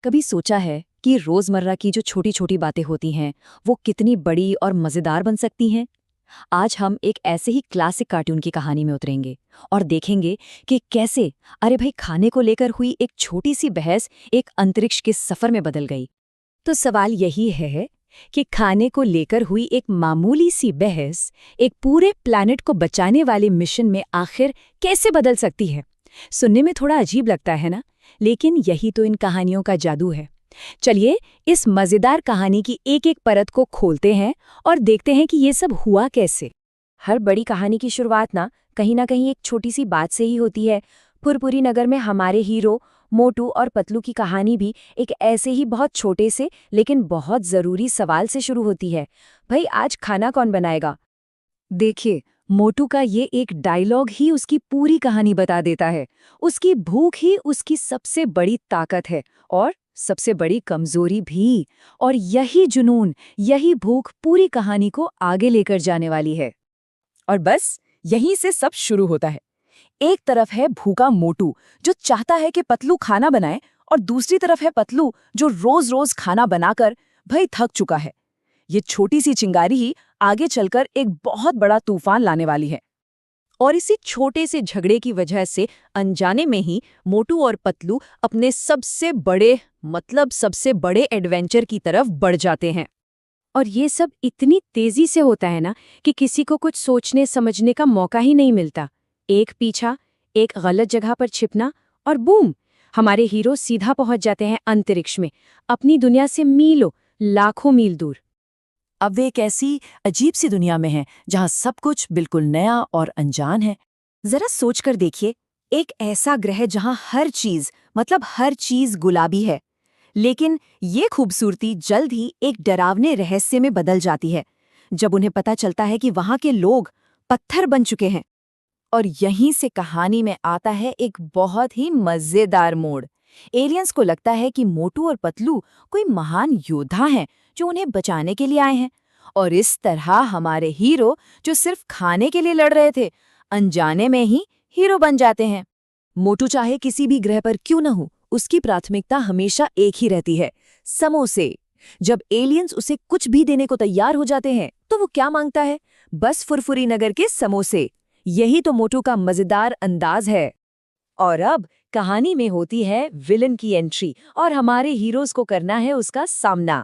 कभी सोचा है कि रोजमर्रा की जो छोटी छोटी बातें होती हैं वो कितनी बड़ी और मजेदार बन सकती हैं। आज हम एक ऐसे ही क्लासिक कार्टून की कहानी में उतरेंगे और देखेंगे कि कैसे अरे भाई खाने को लेकर हुई एक छोटी सी बहस एक अंतरिक्ष के सफर में बदल गई। तो सवाल यही है कि खाने को लेकर हुई एक मामूली सी बहस एक पूरे प्लैनेट को बचाने वाले मिशन में आखिर कैसे बदल सकती है। सुनने में थोड़ा अजीब लगता है ना, लेकिन यही तो इन कहानियों का जादू है। चलिए इस मजेदार कहानी की एक एक परत को खोलते हैं और देखते हैं कि ये सब हुआ कैसे। हर बड़ी कहानी की शुरुआत ना कहीं एक छोटी सी बात से ही होती है। फुरपुरी नगर में हमारे हीरो मोटू और पतलू की कहानी भी एक ऐसे ही बहुत छोटे से लेकिन बहुत जरूरी सवाल से शुरू होती है। भाई आज खाना कौन बनाएगा। देखिए मोटू का ये एक डायलॉग ही उसकी पूरी कहानी बता देता है। उसकी भूख ही उसकी सबसे बड़ी ताकत है और सबसे बड़ी कमजोरी भी। और यही जुनून, यही भूख पूरी कहानी को आगे लेकर जाने वाली है। और बस यहीं से सब शुरू होता है। एक तरफ है भूखा मोटू जो चाहता है कि पतलू खाना बनाए, और दूसरी तरफ है पतलू जो रोज रोज खाना बनाकर भाई थक चुका है। ये छोटी सी चिंगारी ही आगे चलकर एक बहुत बड़ा तूफान लाने वाली है। और इसी छोटे से झगड़े की वजह से अनजाने में ही मोटू और पतलू अपने सबसे बड़े एडवेंचर की तरफ बढ़ जाते हैं। और ये सब इतनी तेजी से होता है ना कि किसी को कुछ सोचने समझने का मौका ही नहीं मिलता। एक पीछा, एक गलत जगह पर छिपना और बूम, हमारे हीरो सीधा पहुंच जाते हैं अंतरिक्ष में, अपनी दुनिया से मीलों लाखों मील दूर। अब वे एक ऐसी अजीब सी दुनिया में हैं जहां सब कुछ बिल्कुल नया और अनजान है। जरा सोचकर देखिए, एक ऐसा ग्रह जहां हर चीज गुलाबी है। लेकिन ये खूबसूरती जल्द ही एक डरावने रहस्य में बदल जाती है जब उन्हें पता चलता है कि वहां के लोग पत्थर बन चुके हैं। और यहीं से कहानी में आता है एक बहुत ही मजेदार मोड़। एलियंस को लगता है कि मोटू और पतलू कोई महान योद्धा हैं जो उन्हें बचाने के लिए आए हैं। और इस तरह हमारे हीरो जो सिर्फ खाने के लिए लड़ रहे थे, अनजाने में ही हीरो बन जाते हैं। मोटू चाहे किसी भी ग्रह पर क्यों न हो, उसकी प्राथमिकता हमेशा एक ही रहती है, समोसे। जब एलियंस उसे कुछ भी देने को तैयार हो जाते हैं तो वो क्या मांगता है? बस फुरफुरी नगर के समोसे। यही तो मोटू का मजेदार अंदाज है। और अब कहानी में होती है विलन की एंट्री और हमारे हीरोज को करना है उसका सामना।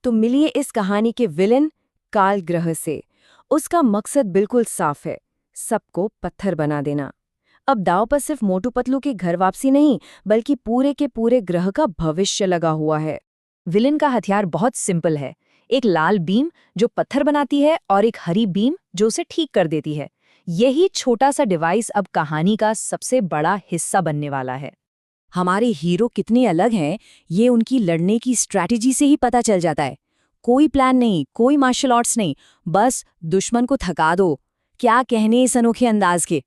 तो मिलिए इस कहानी के विलन काल ग्रह से। उसका मकसद बिल्कुल साफ है, सबको पत्थर बना देना। अब दांव पर सिर्फ मोटू पतलू की घर वापसी नहीं, बल्कि पूरे के पूरे ग्रह का भविष्य लगा हुआ है। विलन का हथियार बहुत सिंपल है, एक लाल बीम जो पत्थर बनाती है और एक हरी बीम जो उसे ठीक कर देती है। यही छोटा सा डिवाइस अब कहानी का सबसे बड़ा हिस्सा बनने वाला है। हमारे हीरो कितने अलग हैं ये उनकी लड़ने की स्ट्रैटेजी से ही पता चल जाता है। कोई प्लान नहीं, कोई मार्शल आर्ट्स नहीं, बस दुश्मन को थका दो। क्या कहने इस अनोखे अंदाज के।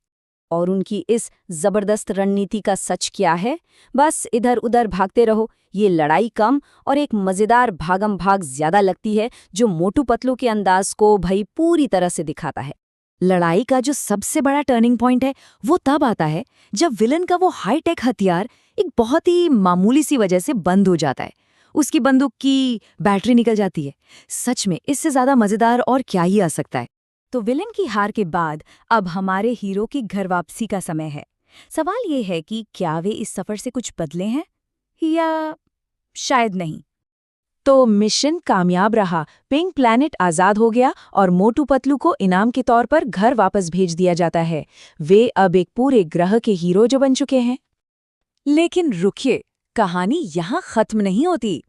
और उनकी इस जबरदस्त रणनीति का सच क्या है? बस इधर उधर भागते रहो। ये लड़ाई कम और एक मजेदार भागम भाग ज्यादा लगती है, जो मोटू पतलू के अंदाज को भाई पूरी तरह से दिखाता है। लड़ाई का जो सबसे बड़ा टर्निंग पॉइंट है वो तब आता है जब विलन का वो हाईटेक हथियार एक बहुत ही मामूली सी वजह से बंद हो जाता है। उसकी बंदूक की बैटरी निकल जाती है। सच में इससे ज्यादा मजेदार और क्या ही आ सकता है। तो विलन की हार के बाद अब हमारे हीरो की घर वापसी का समय है। सवाल ये है कि क्या वे इस सफर से कुछ बदले हैं या शायद नहीं। तो मिशन कामयाब रहा, पिंक प्लैनेट आजाद हो गया और मोटू पतलू को इनाम के तौर पर घर वापस भेज दिया जाता है। वे अब एक पूरे ग्रह के हीरो जो बन चुके हैं। लेकिन रुकिए, कहानी यहाँ खत्म नहीं होती।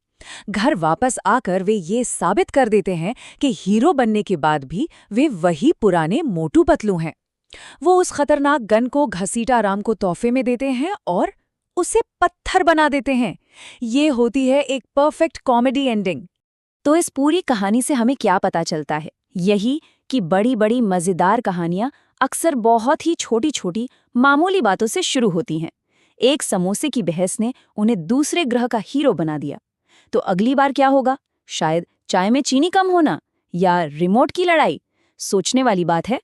घर वापस आकर वे ये साबित कर देते हैं कि हीरो बनने के बाद भी वे वही पुराने मोटू पतलू हैं। वो उस खतरनाक गन को घसीटा राम को तोहफे में देते हैं और उसे पत्थर बना देते हैं। ये होती है एक परफेक्ट कॉमेडी एंडिंग। तो इस पूरी कहानी से हमें क्या पता चलता है? यही कि बड़ी बड़ी मजेदार कहानियां अक्सर बहुत ही छोटी छोटी मामूली बातों से शुरू होती हैं। एक समोसे की बहस ने उन्हें दूसरे ग्रह का हीरो बना दिया। तो अगली बार क्या होगा? शायद चाय में चीनी कम होना या रिमोट की लड़ाई। सोचने वाली बात है।